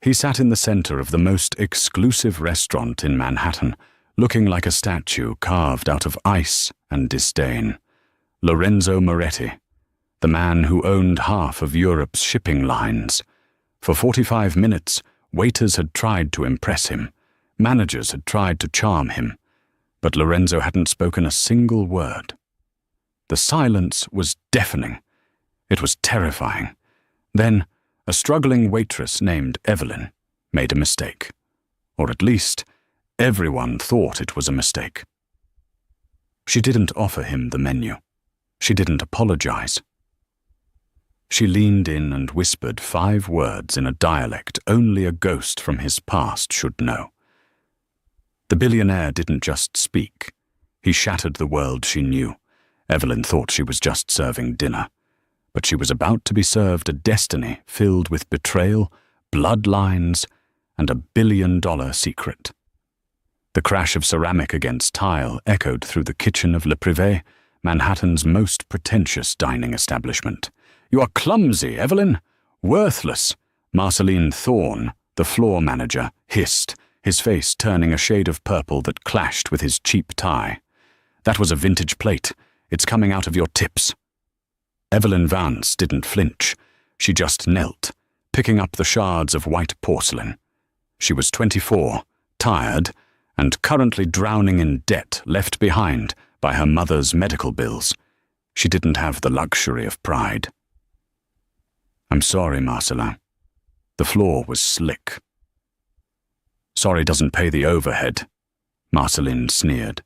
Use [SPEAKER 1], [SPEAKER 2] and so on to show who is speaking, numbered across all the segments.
[SPEAKER 1] He sat in the center of the most exclusive restaurant in Manhattan, looking like a statue carved out of ice and disdain. Lorenzo Moretti, the man who owned half of Europe's shipping lines. For 45 minutes, waiters had tried to impress him. Managers had tried to charm him. But Lorenzo hadn't spoken a single word. The silence was deafening. It was terrifying. Then, a struggling waitress named Evelyn made a mistake. Or at least, everyone thought it was a mistake. She didn't offer him the menu. She didn't apologize. She leaned in and whispered 5 words in a dialect only a ghost from his past should know. The billionaire didn't just speak. He shattered the world she knew. Evelyn thought she was just serving dinner. But she was about to be served a destiny filled with betrayal, bloodlines, and $1 billion secret. The crash of ceramic against tile echoed through the kitchen of Le Privé, Manhattan's most pretentious dining establishment. "You are clumsy, Evelyn! Worthless!" Marceline Thorne, the floor manager, hissed, his face turning a shade of purple that clashed with his cheap tie. "That was a vintage plate. It's coming out of your tips." Evelyn Vance didn't flinch. She just knelt, picking up the shards of white porcelain. She was 24, tired, and currently drowning in debt left behind by her mother's medical bills. She didn't have the luxury of pride. "I'm sorry, Marcelin." The floor was slick. "Sorry doesn't pay the overhead," Marceline sneered.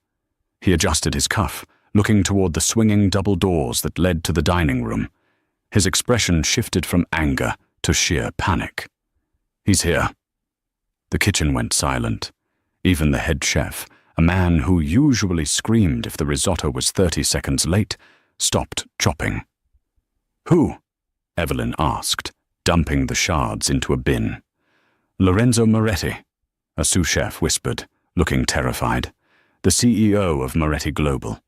[SPEAKER 1] He adjusted his cuff, looking toward the swinging double doors that led to the dining room. His expression shifted from anger to sheer panic. "He's here." The kitchen went silent. Even the head chef, a man who usually screamed if the risotto was 30 seconds late, stopped chopping. "Who?" Evelyn asked, dumping the shards into a bin. "Lorenzo Moretti," a sous chef whispered, looking terrified. "The CEO of Moretti Global.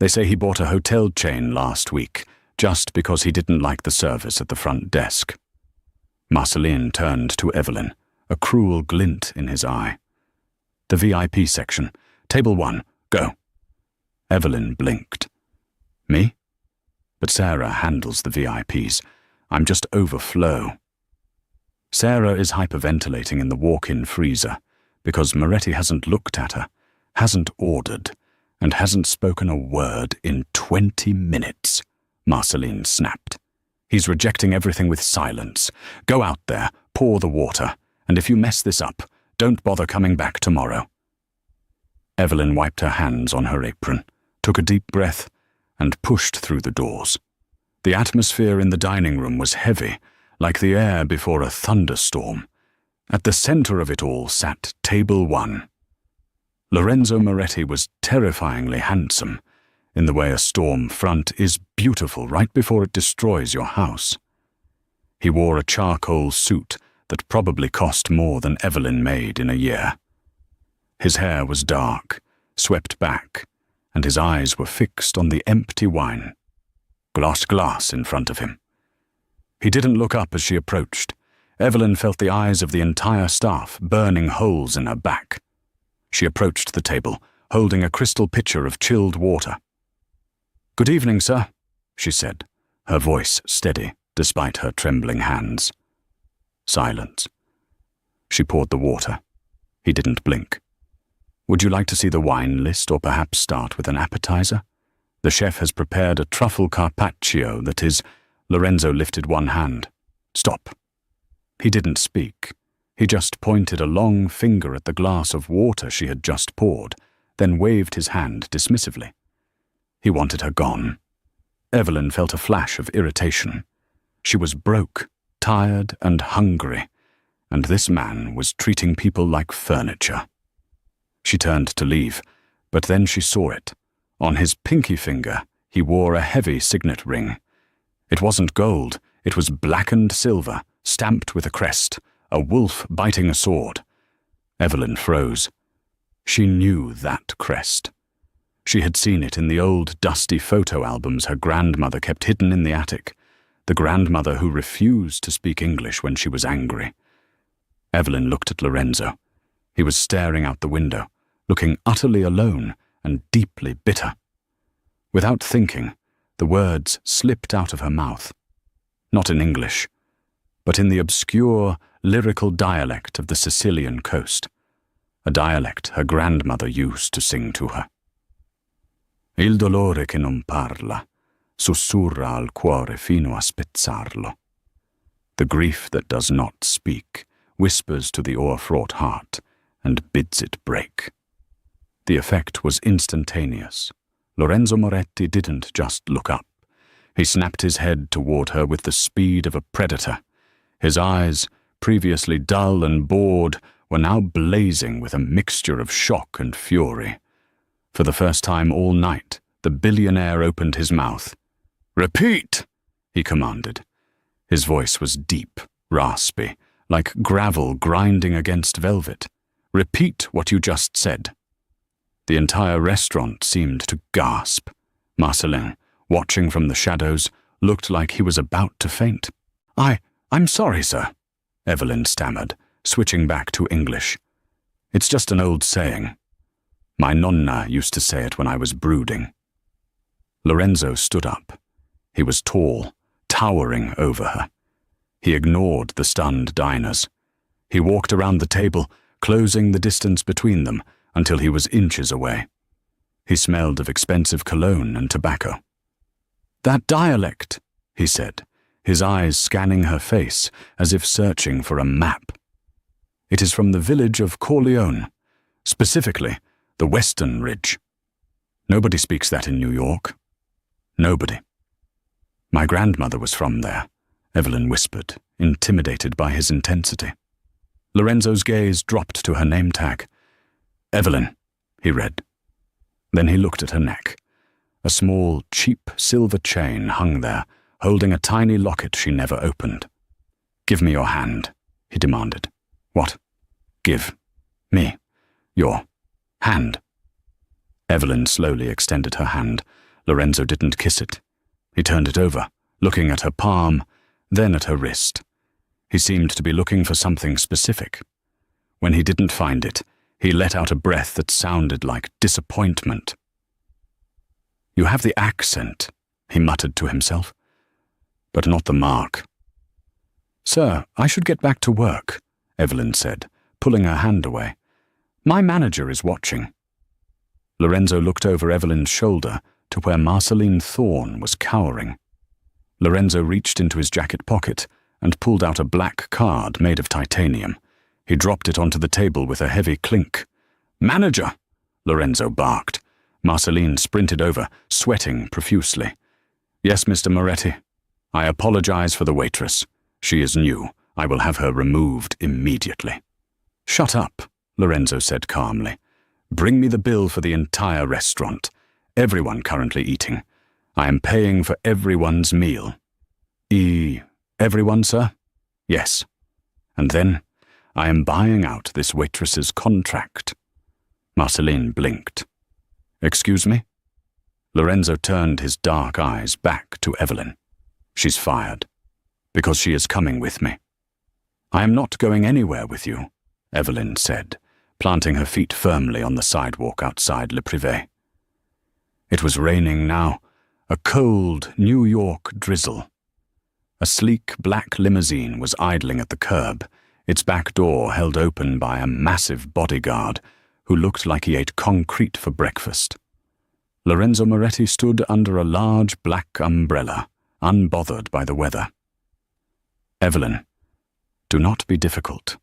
[SPEAKER 1] They say he bought a hotel chain last week, just because he didn't like the service at the front desk." Marceline turned to Evelyn, a cruel glint in his eye. "The VIP section. Table 1. Go." Evelyn blinked. "Me? But Sarah handles the VIPs. I'm just overflow." Sarah is hyperventilating in the walk-in freezer because Moretti hasn't looked at her, hasn't ordered, and hasn't spoken a word in 20 minutes, Marceline snapped. "He's rejecting everything with silence. Go out there, pour the water, and if you mess this up, don't bother coming back tomorrow." Evelyn wiped her hands on her apron, took a deep breath, and pushed through the doors. The atmosphere in the dining room was heavy, like the air before a thunderstorm. At the center of it all sat Table 1. Lorenzo Moretti was terrifyingly handsome, in the way a storm front is beautiful right before it destroys your house. He wore a charcoal suit that probably cost more than Evelyn made in a year. His hair was dark, swept back, and his eyes were fixed on the empty wine. Glass in front of him. He didn't look up as she approached. Evelyn felt the eyes of the entire staff burning holes in her back. She approached the table, holding a crystal pitcher of chilled water. "Good evening, sir," she said, her voice steady despite her trembling hands. Silence. She poured the water. He didn't blink. "Would you like to see the wine list or perhaps start with an appetizer? The chef has prepared a truffle carpaccio that is—" Lorenzo lifted one hand. "Stop." He didn't speak. He just pointed a long finger at the glass of water she had just poured, then waved his hand dismissively. He wanted her gone. Evelyn felt a flash of irritation. She was broke, tired, and hungry, and this man was treating people like furniture. She turned to leave, but then she saw it. On his pinky finger, he wore a heavy signet ring. It wasn't gold, it was blackened silver, stamped with a crest, a wolf biting a sword. Evelyn froze. She knew that crest. She had seen it in the old dusty photo albums her grandmother kept hidden in the attic, the grandmother who refused to speak English when she was angry. Evelyn looked at Lorenzo. He was staring out the window, looking utterly alone and deeply bitter. Without thinking, the words slipped out of her mouth. Not in English, but in the obscure, lyrical dialect of the Sicilian coast, a dialect her grandmother used to sing to her. Il dolore che non parla, sussurra al cuore fino a spezzarlo. The grief that does not speak whispers to the o'erfraught heart and bids it break. The effect was instantaneous. Lorenzo Moretti didn't just look up. He snapped his head toward her with the speed of a predator. His eyes, previously dull and bored, were now blazing with a mixture of shock and fury. For the first time all night, the billionaire opened his mouth. "Repeat!" he commanded. His voice was deep, raspy, like gravel grinding against velvet. "Repeat what you just said." The entire restaurant seemed to gasp. Marcelin, watching from the shadows, looked like he was about to faint. I'm sorry, sir," Evelyn stammered, switching back to English. "It's just an old saying. My nonna used to say it when I was brooding." Lorenzo stood up. He was tall, towering over her. He ignored the stunned diners. He walked around the table, closing the distance between them until he was inches away. He smelled of expensive cologne and tobacco. "That dialect," he said, his eyes scanning her face as if searching for a map. "It is from the village of Corleone, specifically the Western Ridge. Nobody speaks that in New York. Nobody." "My grandmother was from there," Evelyn whispered, intimidated by his intensity. Lorenzo's gaze dropped to her name tag. "Evelyn," he read. Then he looked at her neck. A small, cheap silver chain hung there, holding a tiny locket she never opened. "Give me your hand," he demanded. "What?" "Give me your hand." Evelyn slowly extended her hand. Lorenzo didn't kiss it. He turned it over, looking at her palm, then at her wrist. He seemed to be looking for something specific. When he didn't find it, he let out a breath that sounded like disappointment. "You have the accent," he muttered to himself, "but not the mark." "Sir, I should get back to work," Evelyn said, pulling her hand away. "My manager is watching." Lorenzo looked over Evelyn's shoulder to where Marceline Thorne was cowering. Lorenzo reached into his jacket pocket and pulled out a black card made of titanium. He dropped it onto the table with a heavy clink. "Manager!" Lorenzo barked. Marceline sprinted over, sweating profusely. "Yes, Mr. Moretti. I apologize for the waitress. She is new. I will have her removed immediately." "Shut up," Lorenzo said calmly. "Bring me the bill for the entire restaurant. Everyone currently eating. I am paying for everyone's meal." Everyone, sir?" "Yes. And then I am buying out this waitress's contract." Marceline blinked. "Excuse me?" Lorenzo turned his dark eyes back to Evelyn. "She's fired, because she is coming with me." "I am not going anywhere with you," Evelyn said, planting her feet firmly on the sidewalk outside Le Privé. It was raining now, a cold New York drizzle. A sleek black limousine was idling at the curb, its back door held open by a massive bodyguard who looked like he ate concrete for breakfast. Lorenzo Moretti stood under a large black umbrella, unbothered by the weather. "Evelyn, do not be difficult.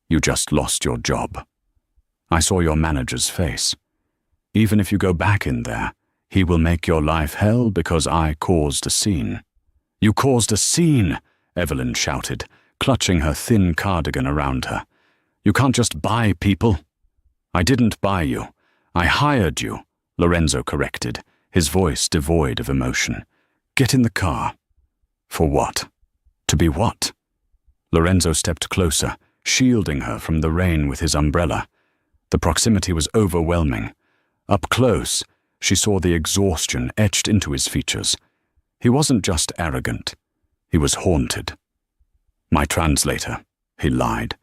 [SPEAKER 1] You just lost your job. I saw your manager's face. Even if you go back in there, he will make your life hell because I caused a scene." "You caused a scene!" Evelyn shouted, clutching her thin cardigan around her. "You can't just buy people." "I didn't buy you. I hired you," Lorenzo corrected, his voice devoid of emotion. "Get in the car." "For what? To be what?" Lorenzo stepped closer, shielding her from the rain with his umbrella. The proximity was overwhelming. Up close, she saw the exhaustion etched into his features. He wasn't just arrogant. He was haunted. "My translator," he lied.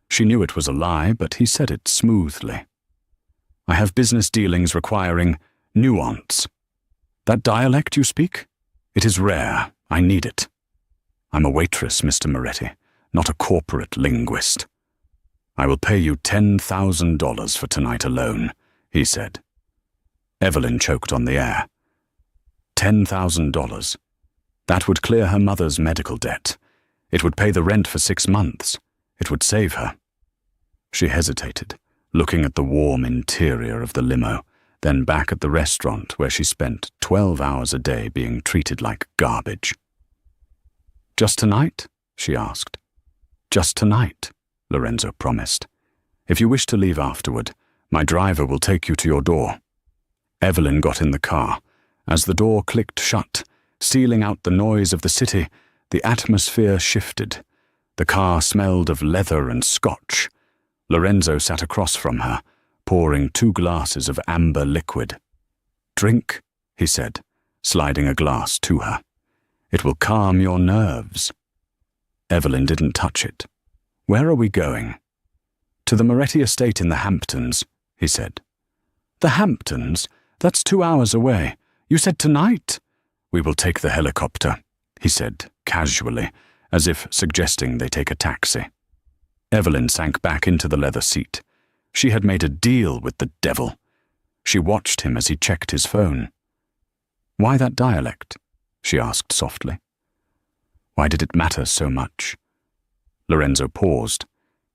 [SPEAKER 1] She knew it was a lie, but he said it smoothly. I have business dealings requiring nuance. That dialect you speak? It is rare. I need it. I'm a waitress, Mr. Moretti, not a corporate linguist. I will pay you $10,000 for tonight alone, he said. Evelyn choked on the air. $10,000. That would clear her mother's medical debt. It would pay the rent for 6 months. It would save her. She hesitated, looking at the warm interior of the limo, then back at the restaurant where she spent 12 hours a day being treated like garbage. Just tonight? She asked. Just tonight, Lorenzo promised. If you wish to leave afterward, my driver will take you to your door. Evelyn got in the car. As the door clicked shut, sealing out the noise of the city, the atmosphere shifted. The car smelled of leather and scotch. Lorenzo sat across from her, pouring 2 glasses of amber liquid. Drink, he said, sliding a glass to her. It will calm your nerves. Evelyn didn't touch it. Where are we going? To the Moretti estate in the Hamptons, he said. The Hamptons? That's 2 hours away. You said tonight? We will take the helicopter, he said, casually, as if suggesting they take a taxi. Evelyn sank back into the leather seat. She had made a deal with the devil. She watched him as he checked his phone. Why that dialect? She asked softly. Why did it matter so much? Lorenzo paused.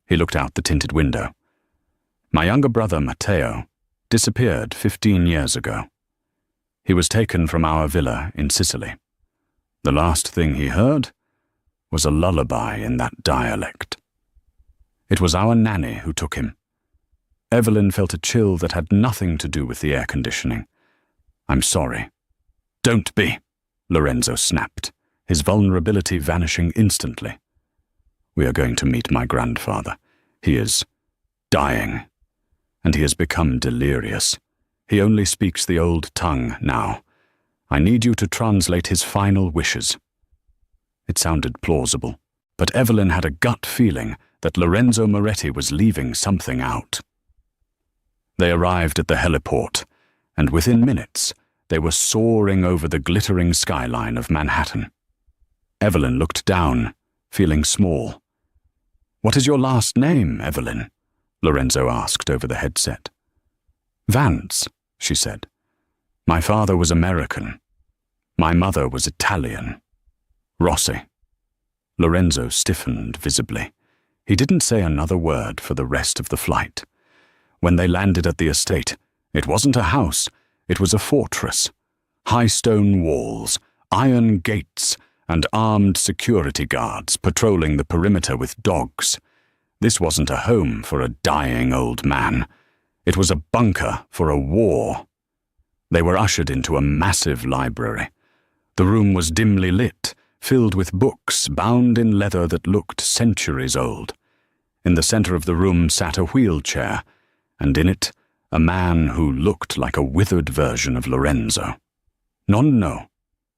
[SPEAKER 1] He looked out the tinted window. My younger brother, Matteo, disappeared 15 years ago. He was taken from our villa in Sicily. The last thing he heard was a lullaby in that dialect. It was our nanny who took him. Evelyn felt a chill that had nothing to do with the air conditioning. I'm sorry. Don't be, Lorenzo snapped, his vulnerability vanishing instantly. We are going to meet my grandfather. He is dying, and he has become delirious. He only speaks the old tongue now. I need you to translate his final wishes. It sounded plausible, but Evelyn had a gut feeling that Lorenzo Moretti was leaving something out. They arrived at the heliport, and within minutes, they were soaring over the glittering skyline of Manhattan. Evelyn looked down, feeling small. What is your last name, Evelyn? Lorenzo asked over the headset. Vance, she said. My father was American. My mother was Italian. Rossi. Lorenzo stiffened visibly. He didn't say another word for the rest of the flight. When they landed at the estate, it wasn't a house, it was a fortress. High stone walls, iron gates, and armed security guards patrolling the perimeter with dogs. This wasn't a home for a dying old man. It was a bunker for a war. They were ushered into a massive library. The room was dimly lit, filled with books bound in leather that looked centuries old. In the center of the room sat a wheelchair, and in it, a man who looked like a withered version of Lorenzo. Nonno,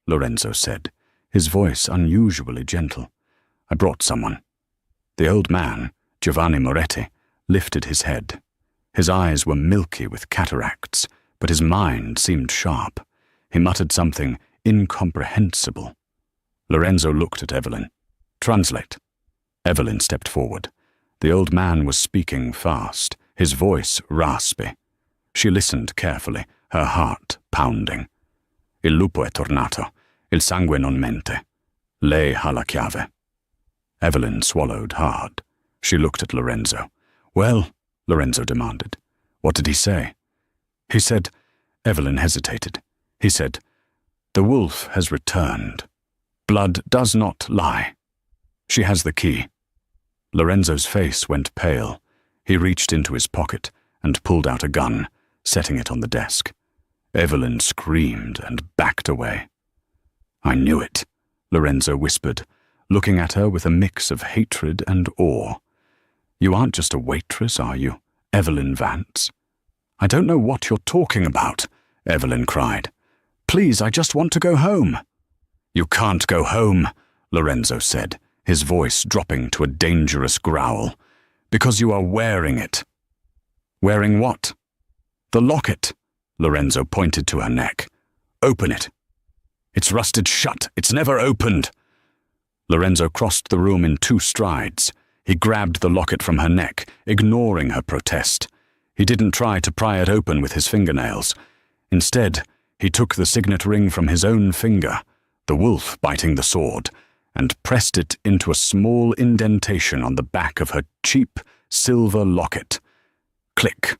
[SPEAKER 1] Lorenzo said, his voice unusually gentle. I brought someone. The old man, Giovanni Moretti, lifted his head. His eyes were milky with cataracts, but his mind seemed sharp. He muttered something incomprehensible. Lorenzo looked at Evelyn. Translate. Evelyn stepped forward. The old man was speaking fast, his voice raspy. She listened carefully, her heart pounding. Il lupo è tornato. Il sangue non mente. Lei ha la chiave. Evelyn swallowed hard. She looked at Lorenzo. Well, Lorenzo demanded. What did he say? He said, Evelyn hesitated. He said, the wolf has returned. Blood does not lie. She has the key. Lorenzo's face went pale. He reached into his pocket and pulled out a gun, setting it on the desk. Evelyn screamed and backed away. I knew it, Lorenzo whispered, looking at her with a mix of hatred and awe. You aren't just a waitress, are you, Evelyn Vance? I don't know what you're talking about, Evelyn cried. Please, I just want to go home. You can't go home, Lorenzo said, his voice dropping to a dangerous growl. Because you are wearing it." "Wearing what?" "The locket." Lorenzo pointed to her neck. "Open it." "It's rusted shut. It's never opened." Lorenzo crossed the room in 2 strides. He grabbed the locket from her neck, ignoring her protest. He didn't try to pry it open with his fingernails. Instead, he took the signet ring from his own finger, the wolf biting the sword, and pressed it into a small indentation on the back of her cheap silver locket. Click.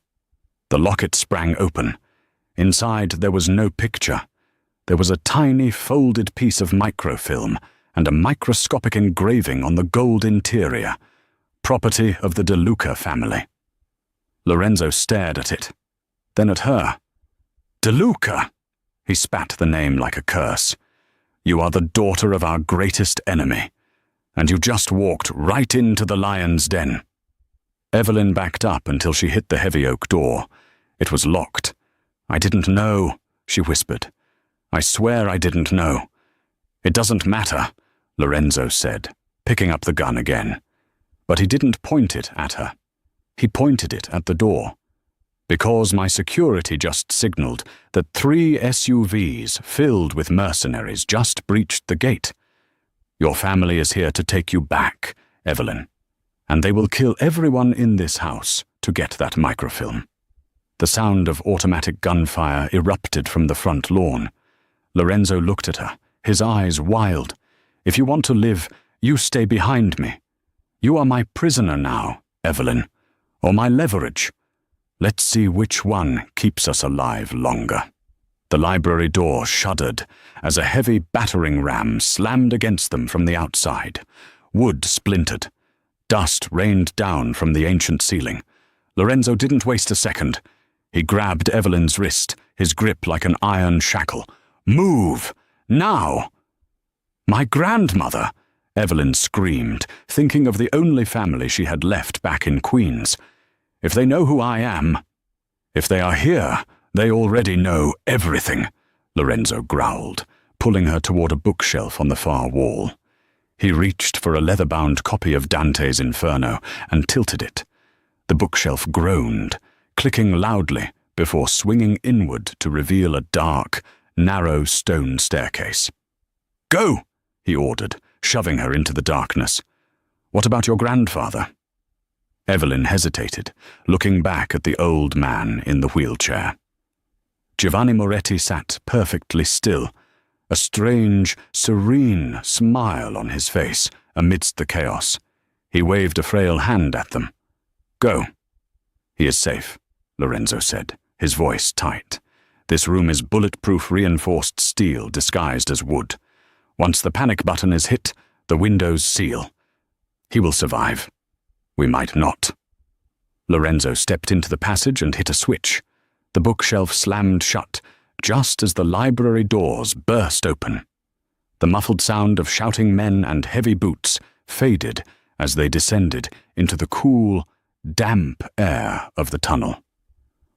[SPEAKER 1] The locket sprang open. Inside there was no picture. There was a tiny folded piece of microfilm and a microscopic engraving on the gold interior, property of the De Luca family. Lorenzo stared at it, then at her. "De Luca!" He spat the name like a curse. "You are the daughter of our greatest enemy, and you just walked right into the lion's den." Evelyn backed up until she hit the heavy oak door. It was locked. "I didn't know," she whispered. "I swear I didn't know." "It doesn't matter," Lorenzo said, picking up the gun again. But he didn't point it at her. He pointed it at the door. "Because my security just signaled that 3 SUVs filled with mercenaries just breached the gate. Your family is here to take you back, Evelyn, and they will kill everyone in this house to get that microfilm." The sound of automatic gunfire erupted from the front lawn. Lorenzo looked at her, his eyes wild. "If you want to live, you stay behind me. You are my prisoner now, Evelyn, or my leverage. Let's see which one keeps us alive longer." The library door shuddered as a heavy battering ram slammed against them from the outside. Wood splintered. Dust rained down from the ancient ceiling. Lorenzo didn't waste a second. He grabbed Evelyn's wrist, his grip like an iron shackle. "Move! Now!" "My grandmother!" Evelyn screamed, thinking of the only family she had left back in Queens. "If they know who I am, if they are here, they already know everything," Lorenzo growled, pulling her toward a bookshelf on the far wall. He reached for a leather-bound copy of Dante's Inferno and tilted it. The bookshelf groaned, clicking loudly before swinging inward to reveal a dark, narrow stone staircase. "Go!" he ordered, shoving her into the darkness. "What about your grandfather?" Evelyn hesitated, looking back at the old man in the wheelchair. Giovanni Moretti sat perfectly still, a strange, serene smile on his face amidst the chaos. He waved a frail hand at them. "Go." "He is safe," Lorenzo said, his voice tight. "This room is bulletproof reinforced steel disguised as wood. Once the panic button is hit, the windows seal. He will survive. We might not." Lorenzo stepped into the passage and hit a switch. The bookshelf slammed shut, just as the library doors burst open. The muffled sound of shouting men and heavy boots faded as they descended into the cool, damp air of the tunnel.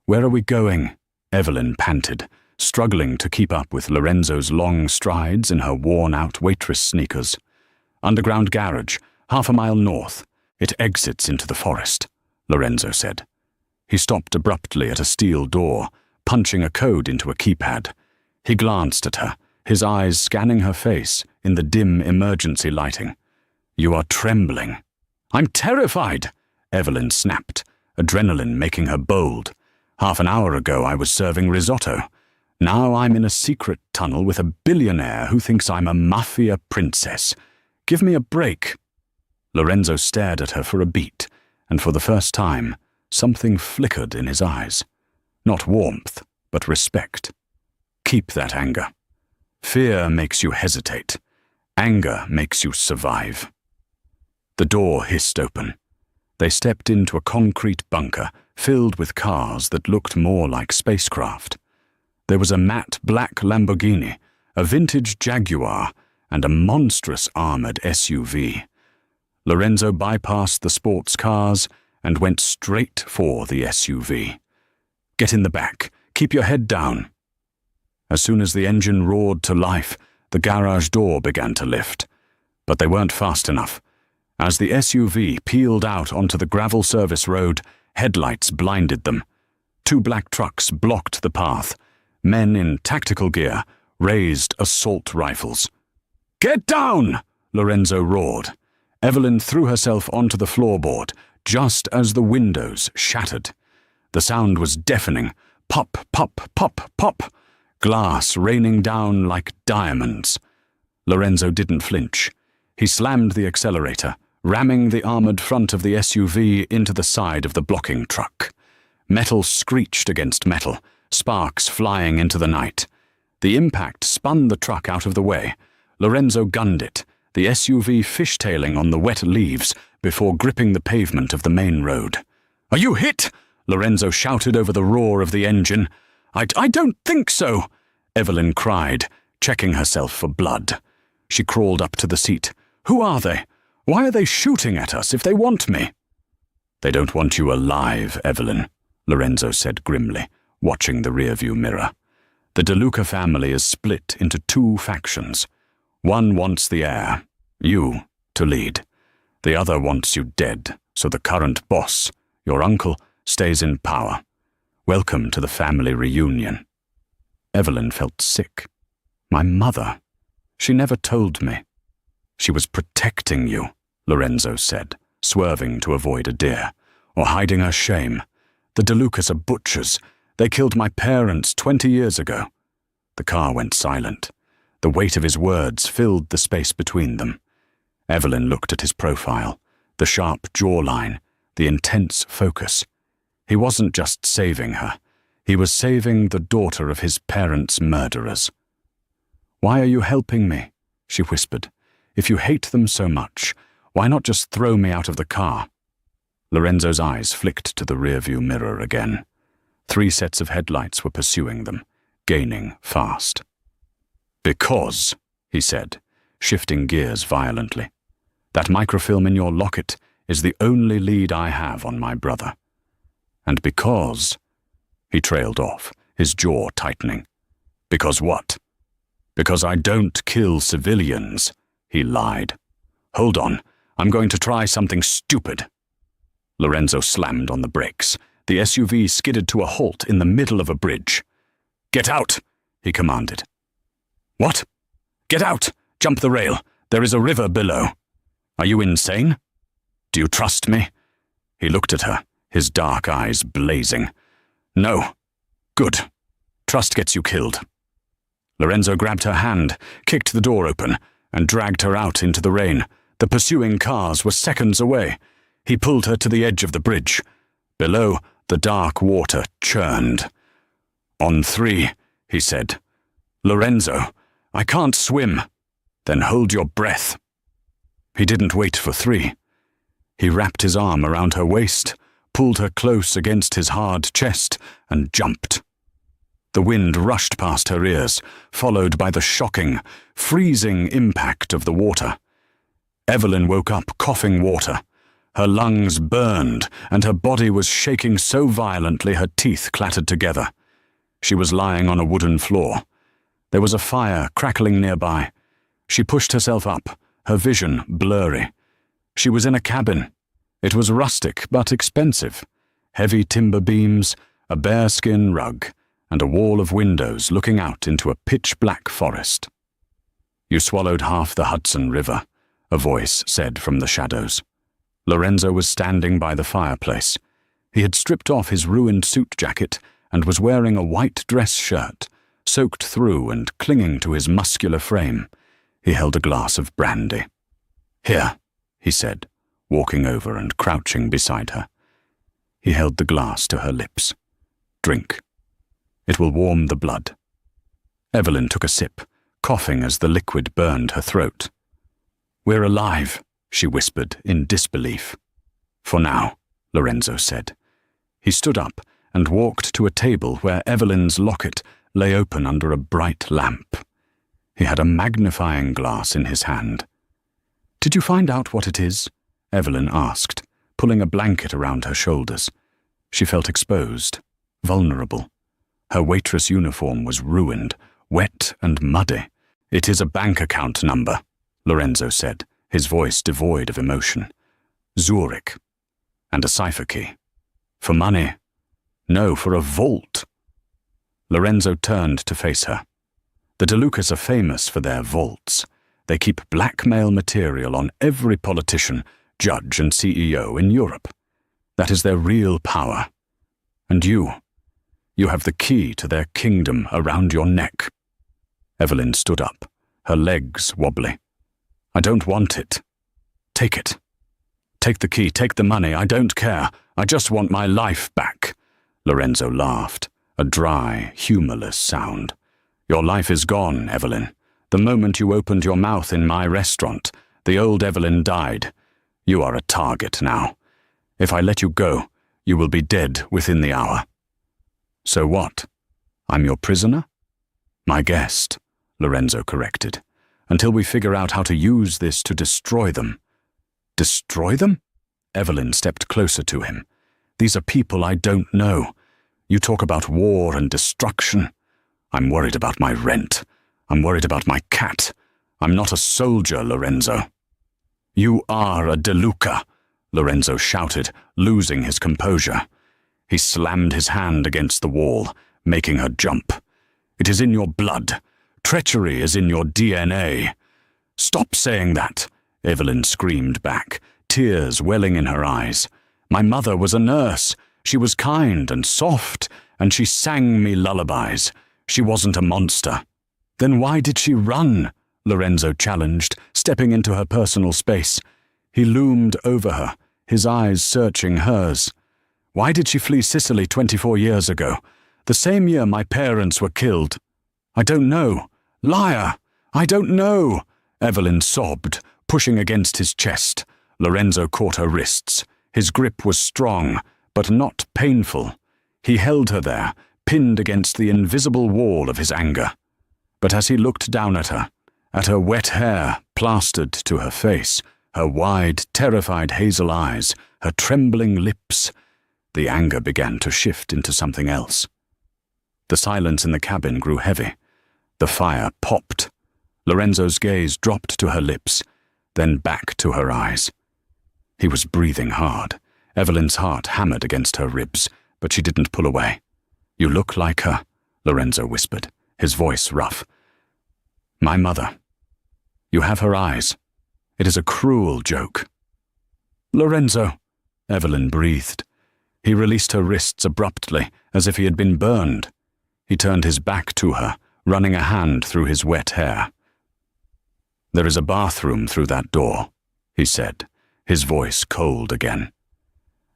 [SPEAKER 1] "Where are we going?" Evelyn panted, struggling to keep up with Lorenzo's long strides in her worn-out Waitress sneakers. "Underground garage, half a mile north. It exits into the forest," Lorenzo said. He stopped abruptly at a steel door, punching a code into a keypad. He glanced at her, his eyes scanning her face in the dim emergency lighting. "You are trembling." "I'm terrified," Evelyn snapped, adrenaline making her bold. "Half an hour ago I was serving risotto. Now I'm in a secret tunnel with a billionaire who thinks I'm a mafia princess. Give me a break." Lorenzo stared at her for a beat, and for the first time, something flickered in his eyes. Not warmth, but respect. "Keep that anger. Fear makes you hesitate. Anger makes you survive." The door hissed open. They stepped into a concrete bunker filled with cars that looked more like spacecraft. There was a matte black Lamborghini, a vintage Jaguar, and a monstrous armored SUV. Lorenzo bypassed the sports cars and went straight for the SUV. "Get in the back. Keep your head down." As soon as the engine roared to life, the garage door began to lift. But they weren't fast enough, As the SUV peeled out onto the gravel service road, headlights blinded them. 2 black trucks blocked the path. Men in tactical gear raised assault rifles. "Get down!" Lorenzo roared. Evelyn threw herself onto the floorboard just as the windows shattered. The sound was deafening. Pop, pop, pop, pop. Glass raining down like diamonds. Lorenzo didn't flinch. He slammed the accelerator, ramming the armored front of the SUV into the side of the blocking truck. Metal screeched against metal, sparks flying into the night. The impact spun the truck out of the way. Lorenzo gunned it, the SUV fishtailing on the wet leaves before gripping the pavement of the main road. "Are you hit?" Lorenzo shouted over the roar of the engine. I don't think so," Evelyn cried, checking herself for blood. She crawled up to the seat. "Who are they? Why are they shooting at us if they want me?" "They don't want you alive, Evelyn," Lorenzo said grimly, watching the rearview mirror. "The DeLuca family is split into 2 factions. One wants the heir, you, to lead. The other wants you dead, so the current boss, your uncle, stays in power. Welcome to the family reunion." Evelyn felt sick. "My mother. She never told me." "She was protecting you," Lorenzo said, swerving to avoid a deer, "or hiding her shame. The DeLucas are butchers. They killed my parents 20 years ago." The car went silent. The weight of his words filled the space between them. Evelyn looked at his profile, the sharp jawline, the intense focus. He wasn't just saving her. He was saving the daughter of his parents' murderers. "Why are you helping me?" she whispered. "If you hate them so much, why not just throw me out of the car?" Lorenzo's eyes flicked to the rearview mirror again. 3 sets of headlights were pursuing them, gaining fast. "Because," he said, shifting gears violently, "that microfilm in your locket is the only lead I have on my brother. And because—" He trailed off, his jaw tightening. "Because what?" "Because I don't kill civilians," he lied. "Hold on, I'm going to try something stupid." Lorenzo slammed on the brakes. The SUV skidded to a halt in the middle of a bridge. "Get out," he commanded. "What?" "Get out! Jump the rail. There is a river below." "Are you insane? Do you trust me?" He looked at her, his dark eyes blazing. "No." "Good. Trust gets you killed." Lorenzo grabbed her hand, kicked the door open, and dragged her out into the rain. The pursuing cars were seconds away. He pulled her to the edge of the bridge. Below, the dark water churned. "On 3, he said. "Lorenzo, I can't swim." "Then hold your breath." He didn't wait for 3. He wrapped his arm around her waist, pulled her close against his hard chest, and jumped. The wind rushed past her ears, followed by the shocking, freezing impact of the water. Evelyn woke up coughing water. Her lungs burned, and her body was shaking so violently her teeth clattered together. She was lying on a wooden floor. There was a fire crackling nearby. She pushed herself up, her vision blurry. She was in a cabin. It was rustic but expensive. Heavy timber beams, a bearskin rug, and a wall of windows looking out into a pitch-black forest. "You swallowed half the Hudson River," a voice said from the shadows. Lorenzo was standing by the fireplace. He had stripped off his ruined suit jacket and was wearing a white dress shirt, soaked through and clinging to his muscular frame. He held a glass of brandy. "Here," he said, walking over and crouching beside her. He held the glass to her lips. "Drink. It will warm the blood." Evelyn took a sip, coughing as the liquid burned her throat. "We're alive," she whispered in disbelief. "For now," Lorenzo said. He stood up and walked to a table where Evelyn's locket lay open under a bright lamp. He had a magnifying glass in his hand. "Did you find out what it is?" Evelyn asked, pulling a blanket around her shoulders. She felt exposed, vulnerable. Her waitress uniform was ruined, wet and muddy. "It is a bank account number," Lorenzo said, his voice devoid of emotion. Zurich. And a cipher key. For money? No, for a vault. Lorenzo turned to face her. The De Lucas are famous for their vaults. They keep blackmail material on every politician, judge, and CEO in Europe. That is their real power. And you have the key to their kingdom around your neck. Evelyn stood up, her legs wobbly. I don't want it. Take it. Take the key, take the money, I don't care. I just want my life back. Lorenzo laughed, a dry, humorless sound. Your life is gone, Evelyn. The moment you opened your mouth in my restaurant, the old Evelyn died. You are a target now. If I let you go, you will be dead within the hour. So what? I'm your prisoner? My guest, Lorenzo corrected, until we figure out how to use this to destroy them. Destroy them? Evelyn stepped closer to him. These are people I don't know. You talk about war and destruction. I'm worried about my rent. I'm worried about my cat. I'm not a soldier, Lorenzo. You are a De Luca, Lorenzo shouted, losing his composure. He slammed his hand against the wall, making her jump. It is in your blood. Treachery is in your DNA. Stop saying that, Evelyn screamed back, tears welling in her eyes. My mother was a nurse. She was kind and soft, and she sang me lullabies. She wasn't a monster. Then why did she run? Lorenzo challenged, stepping into her personal space. He loomed over her, his eyes searching hers. Why did she flee Sicily 24 years ago? The same year my parents were killed. I don't know. Liar! I don't know! Evelyn sobbed, pushing against his chest. Lorenzo caught her wrists. His grip was strong, but not painful. He held her there, pinned against the invisible wall of his anger. But as he looked down at her wet hair plastered to her face, her wide, terrified hazel eyes, her trembling lips, the anger began to shift into something else. The silence in the cabin grew heavy. The fire popped. Lorenzo's gaze dropped to her lips, then back to her eyes. He was breathing hard. Evelyn's heart hammered against her ribs, but she didn't pull away. You look like her, Lorenzo whispered, his voice rough. My mother. You have her eyes. It is a cruel joke. Lorenzo, Evelyn breathed. He released her wrists abruptly, as if he had been burned. He turned his back to her, running a hand through his wet hair. There is a bathroom through that door, he said, his voice cold again.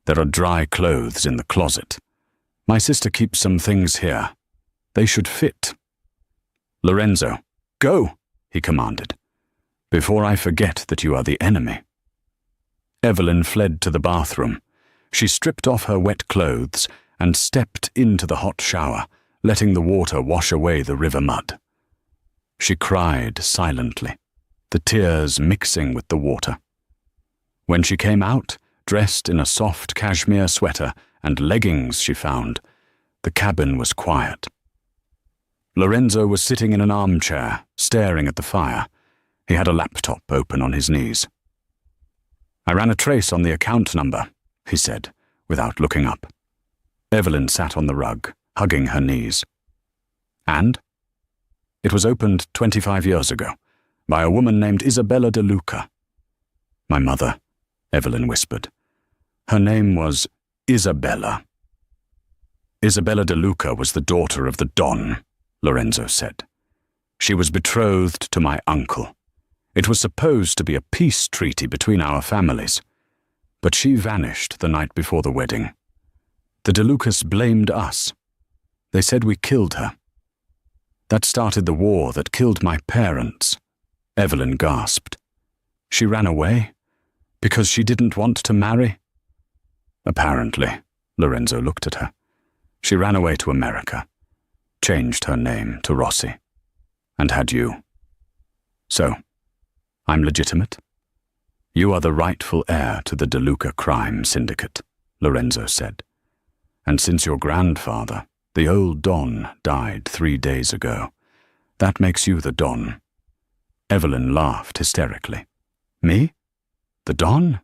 [SPEAKER 1] There are dry clothes in the closet. My sister keeps some things here. They should fit. Lorenzo, go, he commanded, before I forget that you are the enemy. Evelyn fled to the bathroom. She stripped off her wet clothes and stepped into the hot shower, letting the water wash away the river mud. She cried silently, the tears mixing with the water. When she came out, dressed in a soft cashmere sweater and leggings she found, the cabin was quiet. Lorenzo was sitting in an armchair, staring at the fire. He had a laptop open on his knees. I ran a trace on the account number, he said, without looking up. Evelyn sat on the rug, hugging her knees. And? It was opened 25 years ago, by a woman named Isabella De Luca. My mother, Evelyn whispered. Her name was Isabella. Isabella De Luca was the daughter of the Don, Lorenzo said. She was betrothed to my uncle. It was supposed to be a peace treaty between our families, but she vanished the night before the wedding. The De Lucas blamed us. They said we killed her. That started the war that killed my parents. Evelyn gasped. She ran away? Because she didn't want to marry? Apparently, Lorenzo looked at her. She ran away to America, changed her name to Rossi, and had you. So, I'm legitimate? You are the rightful heir to the De Luca crime syndicate, Lorenzo said. And since your grandfather, the old Don, died 3 days ago, that makes you the Don. Evelyn laughed hysterically. Me? The Don?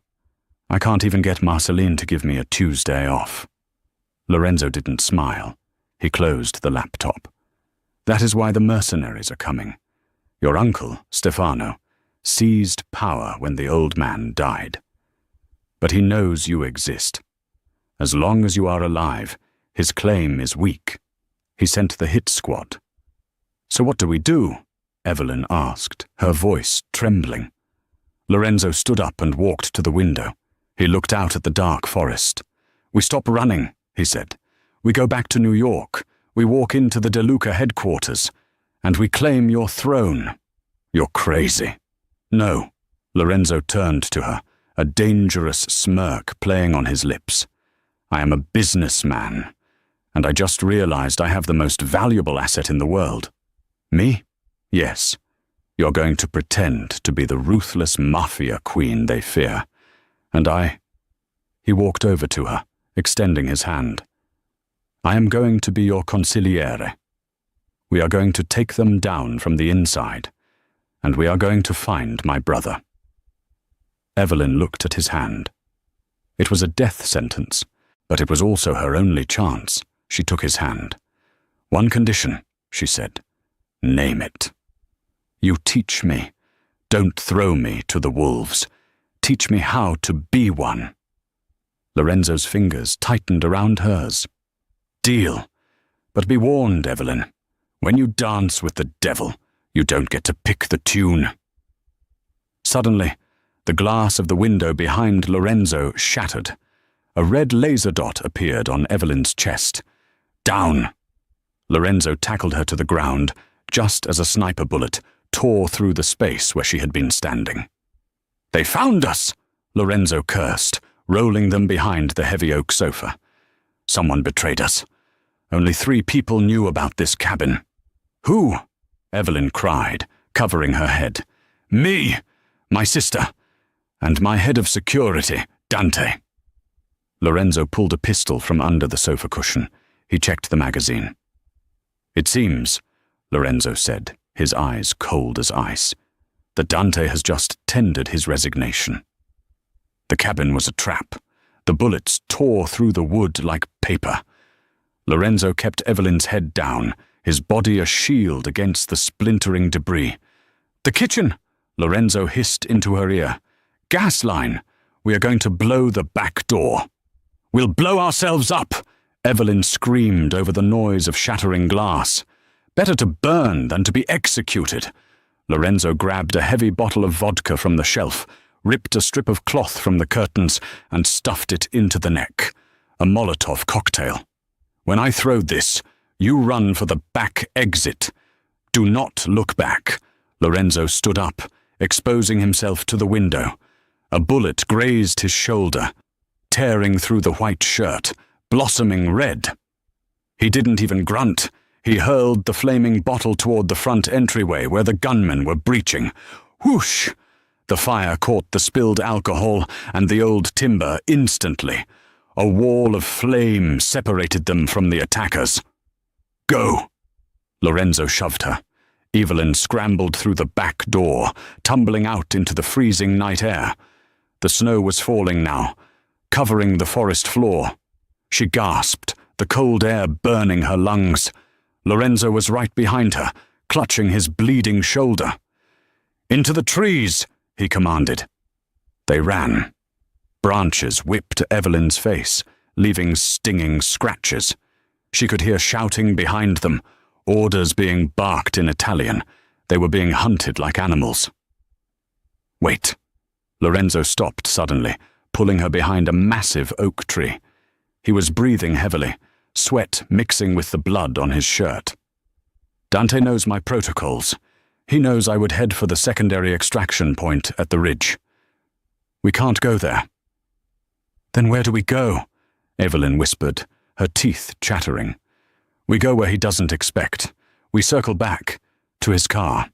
[SPEAKER 1] I can't even get Marceline to give me a Tuesday off. Lorenzo didn't smile. He closed the laptop. That is why the mercenaries are coming. Your uncle, Stefano, seized power when the old man died. But he knows you exist. As long as you are alive, his claim is weak. He sent the hit squad. So what do we do? Evelyn asked, her voice trembling. Lorenzo stood up and walked to the window. He looked out at the dark forest. We stop running, he said. We go back to New York. We walk into the De Luca headquarters. And we claim your throne. You're crazy. No. Lorenzo turned to her, a dangerous smirk playing on his lips. I am a businessman, and I just realized I have the most valuable asset in the world. Me? Yes. You're going to pretend to be the ruthless mafia queen they fear. And I... He walked over to her, extending his hand. I am going to be your consigliere. We are going to take them down from the inside, and we are going to find my brother. Evelyn looked at his hand. It was a death sentence, but it was also her only chance. She took his hand. One condition, she said. Name it. You teach me. Don't throw me to the wolves. Teach me how to be one. Lorenzo's fingers tightened around hers. Deal. But be warned, Evelyn. When you dance with the devil, you don't get to pick the tune. Suddenly, the glass of the window behind Lorenzo shattered. A red laser dot appeared on Evelyn's chest. Down! Lorenzo tackled her to the ground, just as a sniper bullet tore through the space where she had been standing. They found us! Lorenzo cursed, rolling them behind the heavy oak sofa. Someone betrayed us. Only 3 people knew about this cabin. Who? Evelyn cried, covering her head. Me! My sister! And my head of security, Dante. Lorenzo pulled a pistol from under the sofa cushion. He checked the magazine. It seems, Lorenzo said, his eyes cold as ice, that Dante has just tendered his resignation. The cabin was a trap. The bullets tore through the wood like paper. Lorenzo kept Evelyn's head down, his body a shield against the splintering debris. The kitchen! Lorenzo hissed into her ear. Gas line! We are going to blow the back door. We'll blow ourselves up! Evelyn screamed over the noise of shattering glass. Better to burn than to be executed. Lorenzo grabbed a heavy bottle of vodka from the shelf, ripped a strip of cloth from the curtains, and stuffed it into the neck. A Molotov cocktail. When I throw this, you run for the back exit. Do not look back. Lorenzo stood up, exposing himself to the window. A bullet grazed his shoulder, tearing through the white shirt, blossoming red. He didn't even grunt. He hurled the flaming bottle toward the front entryway where the gunmen were breaching. Whoosh! The fire caught the spilled alcohol and the old timber instantly. A wall of flame separated them from the attackers. Go! Lorenzo shoved her. Evelyn scrambled through the back door, tumbling out into the freezing night air. The snow was falling now, covering the forest floor. She gasped, the cold air burning her lungs. Lorenzo was right behind her, clutching his bleeding shoulder. Into the trees, he commanded. They ran. Branches whipped Evelyn's face, leaving stinging scratches. She could hear shouting behind them, orders being barked in Italian. They were being hunted like animals. Wait. Lorenzo stopped suddenly, pulling her behind a massive oak tree. He was breathing heavily, sweat mixing with the blood on his shirt. Dante knows my protocols. He knows I would head for the secondary extraction point at the ridge. We can't go there. Then where do we go? Evelyn whispered, her teeth chattering. We go where he doesn't expect. We circle back, to his car.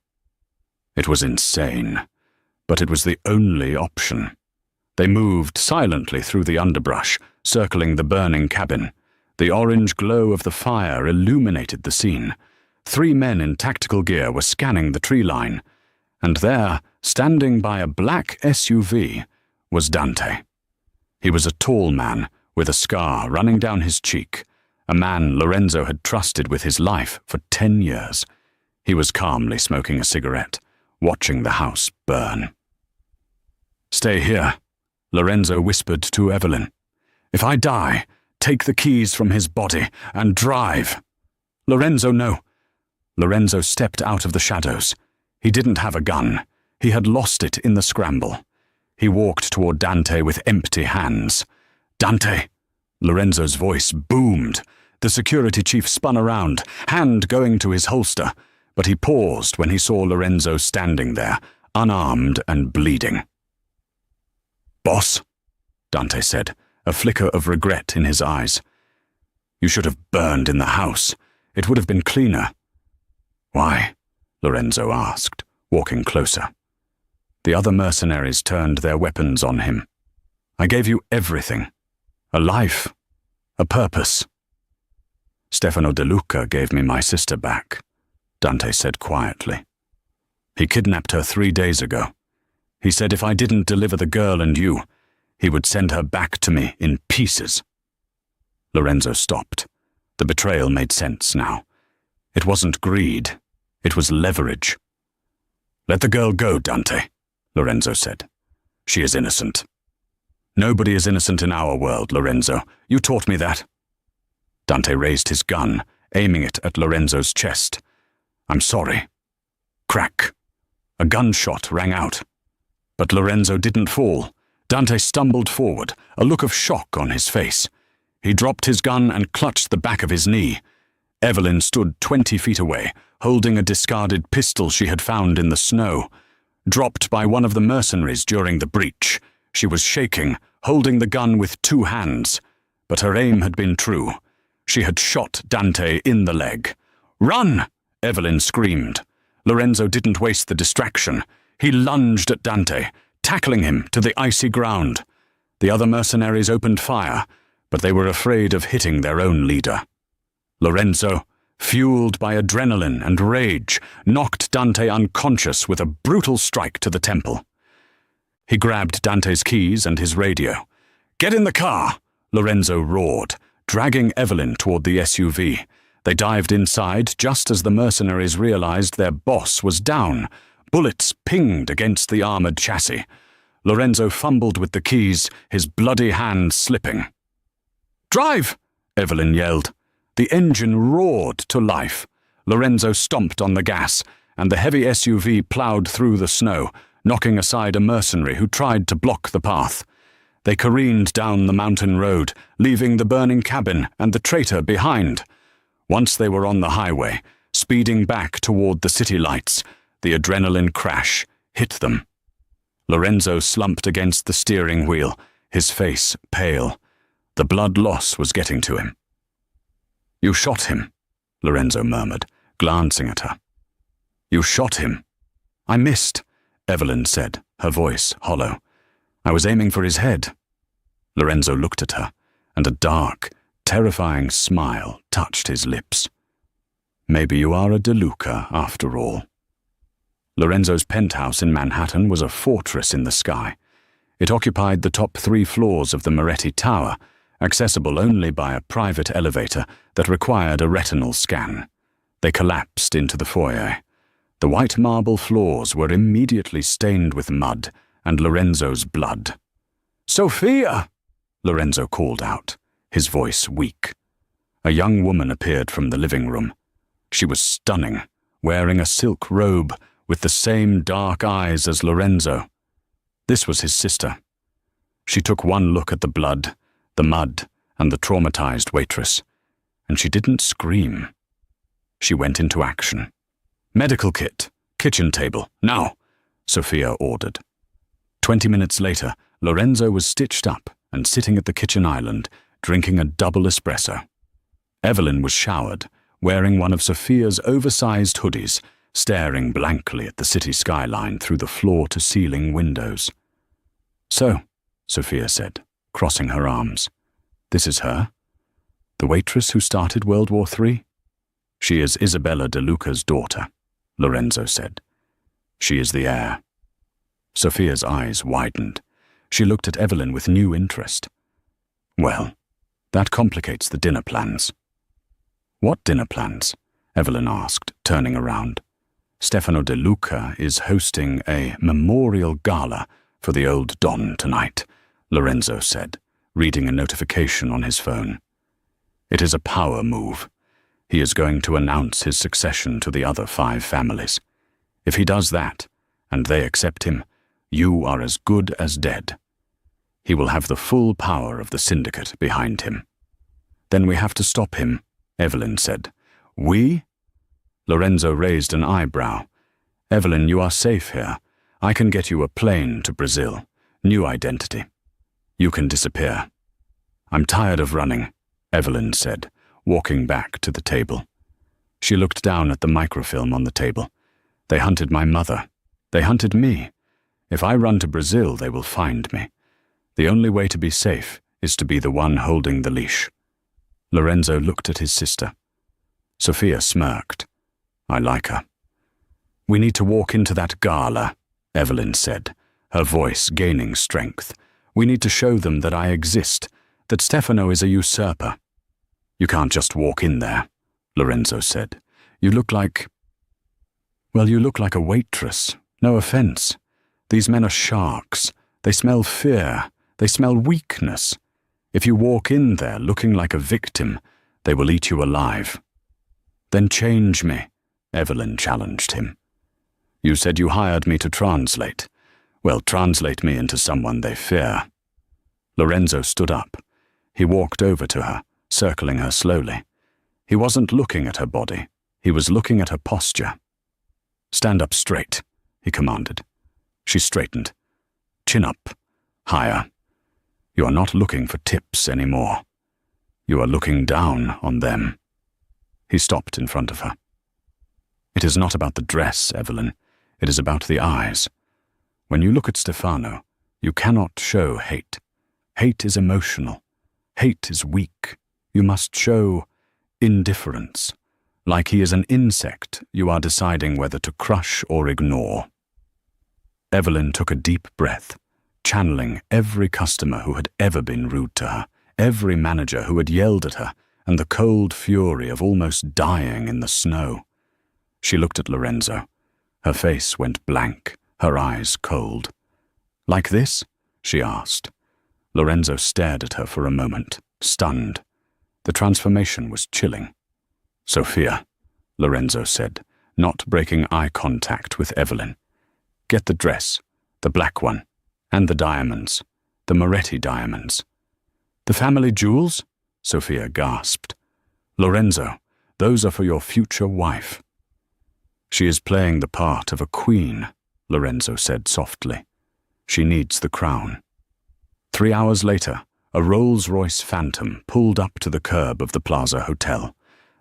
[SPEAKER 1] It was insane, but it was the only option. They moved silently through the underbrush, circling the burning cabin. The orange glow of the fire illuminated the scene. 3 men in tactical gear were scanning the tree line. And there, Standing by a black SUV was Dante. He was a tall man with a scar running down his cheek, a man Lorenzo had trusted with his life for 10 years. He was calmly smoking a cigarette, watching the house burn. "Stay here," Lorenzo whispered to Evelyn. "If I die, take the keys from his body and drive." "Lorenzo, no." Lorenzo stepped out of the shadows. He didn't have a gun. He had lost it in the scramble. He walked toward Dante with empty hands. "Dante!" Lorenzo's voice boomed. The security chief spun around, hand going to his holster, but he paused when he saw Lorenzo standing there, unarmed and bleeding. "Boss," Dante said, a flicker of regret in his eyes. "You should have burned in the house. It would have been cleaner." "Why?" Lorenzo asked, walking closer. The other mercenaries turned their weapons on him. "I gave you everything. A life. A purpose." "Stefano De Luca gave me my sister back," Dante said quietly. "He kidnapped her 3 days ago. He said if I didn't deliver the girl and you, he would send her back to me in pieces." Lorenzo stopped. The betrayal made sense now. It wasn't greed. It was leverage. "Let the girl go, Dante," Lorenzo said. "She is innocent." "Nobody is innocent in our world, Lorenzo. You taught me that." Dante raised his gun, aiming it at Lorenzo's chest. "I'm sorry." Crack. A gunshot rang out. But Lorenzo didn't fall. Dante stumbled forward, a look of shock on his face. He dropped his gun and clutched the back of his knee. Evelyn stood 20 feet away, holding a discarded pistol she had found in the snow. Dropped by one of the mercenaries during the breach, she was shaking, holding the gun with 2 hands. But her aim had been true. She had shot Dante in the leg. "Run!" Evelyn screamed. Lorenzo didn't waste the distraction. He lunged at Dante, tackling him to the icy ground. The other mercenaries opened fire, but they were afraid of hitting their own leader. Lorenzo, fueled by adrenaline and rage, knocked Dante unconscious with a brutal strike to the temple. He grabbed Dante's keys and his radio. "Get in the car!" Lorenzo roared, dragging Evelyn toward the SUV. They dived inside just as the mercenaries realized their boss was down. Bullets pinged against the armored chassis. Lorenzo fumbled with the keys, his bloody hand slipping. "Drive!" Evelyn yelled. The engine roared to life. Lorenzo stomped on the gas, and the heavy SUV plowed through the snow, knocking aside a mercenary who tried to block the path. They careened down the mountain road, leaving the burning cabin and the traitor behind. Once they were on the highway, speeding back toward the city lights, the adrenaline crash hit them. Lorenzo slumped against the steering wheel, his face pale. The blood loss was getting to him. "You shot him," Lorenzo murmured, glancing at her. "You shot him." "I missed," Evelyn said, her voice hollow. "I was aiming for his head." Lorenzo looked at her, and a dark, terrifying smile touched his lips. "Maybe you are a De Luca after all." Lorenzo's penthouse in Manhattan was a fortress in the sky. It occupied the top 3 floors of the Moretti Tower, accessible only by a private elevator that required a retinal scan. They collapsed into the foyer. The white marble floors were immediately stained with mud and Lorenzo's blood. "Sophia!" Lorenzo called out, his voice weak. A young woman appeared from the living room. She was stunning, wearing a silk robe with the same dark eyes as Lorenzo. This was his sister. She took one look at the blood, the mud, and the traumatized waitress, and she didn't scream. She went into action. "Medical kit, kitchen table, now," Sophia ordered. 20 minutes later, Lorenzo was stitched up and sitting at the kitchen island, drinking a double espresso. Evelyn was showered, wearing one of Sophia's oversized hoodies, staring blankly at the city skyline through the floor-to-ceiling windows. "So," Sophia said, crossing her arms, "this is her? The waitress who started World War III? She is Isabella De Luca's daughter," Lorenzo said. "She is the heir." Sophia's eyes widened. She looked at Evelyn with new interest. Well, that complicates the dinner plans. What dinner plans? Evelyn asked, turning around. Stefano De Luca is hosting a memorial gala for the old Don tonight, Lorenzo said, reading a notification on his phone. It is a power move. He is going to announce his succession to the other 5 families. If he does that, and they accept him, you are as good as dead. He will have the full power of the syndicate behind him. Then we have to stop him, Evelyn said. We? Lorenzo raised an eyebrow. Evelyn, you are safe here. I can get you a plane to Brazil. New identity. You can disappear. I'm tired of running, Evelyn said, walking back to the table. She looked down at the microfilm on the table. They hunted my mother. They hunted me. If I run to Brazil, they will find me. The only way to be safe is to be the one holding the leash. Lorenzo looked at his sister. Sophia smirked. I like her. We need to walk into that gala, Evelyn said, her voice gaining strength. We need to show them that I exist, that Stefano is a usurper. You can't just walk in there, Lorenzo said. You look like... Well, you look like a waitress. No offense. These men are sharks. They smell fear. They smell weakness. If you walk in there looking like a victim, they will eat you alive. Then change me, Evelyn challenged him. You said you hired me to translate. Well, translate me into someone they fear. Lorenzo stood up. He walked over to her, circling her slowly. He wasn't looking at her body. He was looking at her posture. Stand up straight, he commanded. She straightened. Chin up. Higher. You are not looking for tips anymore. You are looking down on them. He stopped in front of her. It is not about the dress, Evelyn. It is about the eyes. When you look at Stefano, you cannot show hate. Hate is emotional. Hate is weak. You must show indifference. Like he is an insect, you are deciding whether to crush or ignore. Evelyn took a deep breath, channeling every customer who had ever been rude to her, every manager who had yelled at her, and the cold fury of almost dying in the snow. She looked at Lorenzo. Her face went blank, her eyes cold. Like this? She asked. Lorenzo stared at her for a moment, stunned. The transformation was chilling. Sophia, Lorenzo said, not breaking eye contact with Evelyn. Get the dress, the black one, and the diamonds, the Moretti diamonds. The family jewels? Sophia gasped. Lorenzo, those are for your future wife. She is playing the part of a queen, Lorenzo said softly. She needs the crown. 3 hours later, a Rolls-Royce Phantom pulled up to the curb of the Plaza Hotel.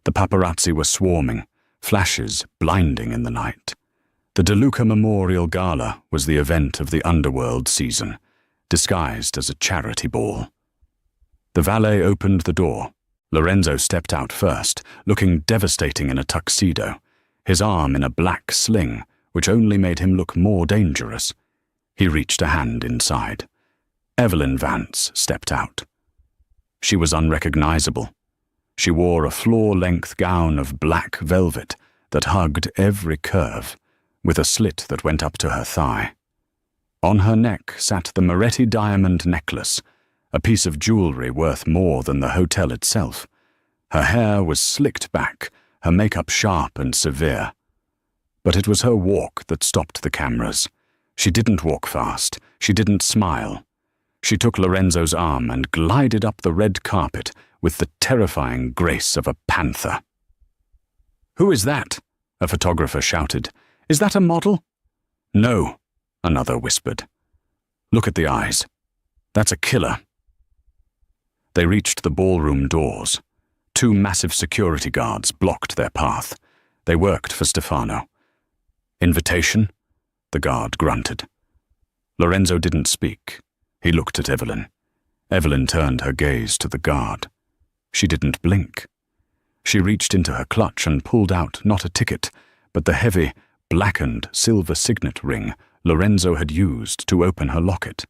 [SPEAKER 1] The paparazzi were swarming, flashes blinding in the night. The De Luca Memorial Gala was the event of the underworld season, disguised as a charity ball. The valet opened the door. Lorenzo stepped out first, looking devastating in a tuxedo, his arm in a black sling, which only made him look more dangerous. He reached a hand inside. Evelyn Vance stepped out. She was unrecognizable. She wore a floor-length gown of black velvet that hugged every curve, with a slit that went up to her thigh. On her neck sat the Moretti diamond necklace, a piece of jewelry worth more than the hotel itself. Her hair was slicked back, her makeup sharp and severe. But it was her walk that stopped the cameras. She didn't walk fast. She didn't smile. She took Lorenzo's arm and glided up the red carpet with the terrifying grace of a panther. "Who is that?" a photographer shouted. "Is that a model?" "No," another whispered. "Look at the eyes. That's a killer." They reached the ballroom doors. 2 massive security guards blocked their path. They worked for Stefano. "Invitation?" the guard grunted. Lorenzo didn't speak. He looked at Evelyn. Evelyn turned her gaze to the guard. She didn't blink. She reached into her clutch and pulled out not a ticket, but the heavy, blackened silver signet ring Lorenzo had used to open her locket.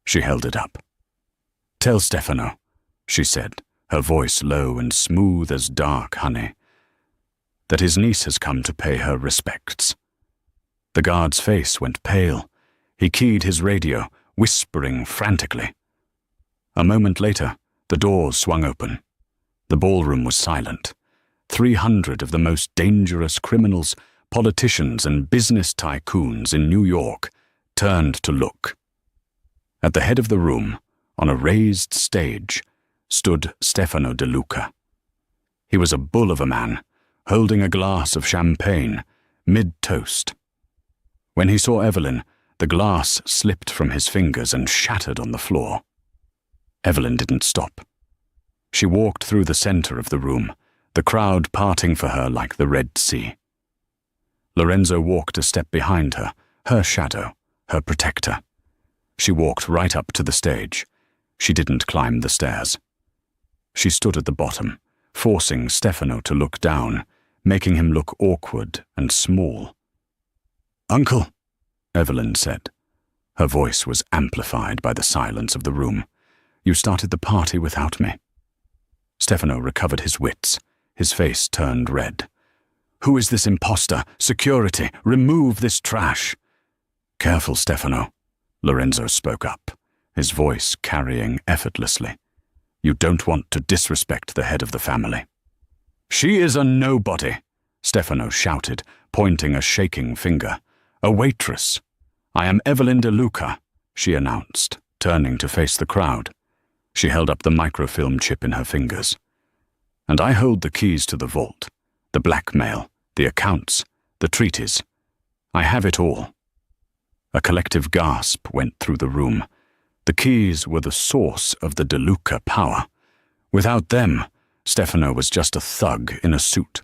[SPEAKER 1] She held it up. "Tell Stefano," she said, her voice low and smooth as dark honey, "that his niece has come to pay her respects." The guard's face went pale. He keyed his radio, whispering frantically. A moment later, the doors swung open. The ballroom was silent. 300 of the most dangerous criminals, politicians, and business tycoons in New York turned to look. At the head of the room, on a raised stage, stood Stefano De Luca. He was a bull of a man, holding a glass of champagne, mid-toast. When he saw Evelyn, the glass slipped from his fingers and shattered on the floor. Evelyn didn't stop. She walked through the center of the room, the crowd parting for her like the Red Sea. Lorenzo walked a step behind her, her shadow, her protector. She walked right up to the stage. She didn't climb the stairs. She stood at the bottom, forcing Stefano to look down, making him look awkward and small. "Uncle," Evelyn said. Her voice was amplified by the silence of the room. "You started the party without me." Stefano recovered his wits. His face turned red. "Who is this imposter? Security! Remove this trash!" "Careful, Stefano," Lorenzo spoke up, his voice carrying effortlessly. "You don't want to disrespect the head of the family." "She is a nobody," Stefano shouted, pointing a shaking finger. "A waitress. I am Evelyn De Luca," she announced, turning to face the crowd. She held up the microfilm chip in her fingers. "And I hold the keys to the vault, the blackmail, the accounts, the treaties. I have it all." A collective gasp went through the room. The keys were the source of the De Luca power. Without them, Stefano was just a thug in a suit.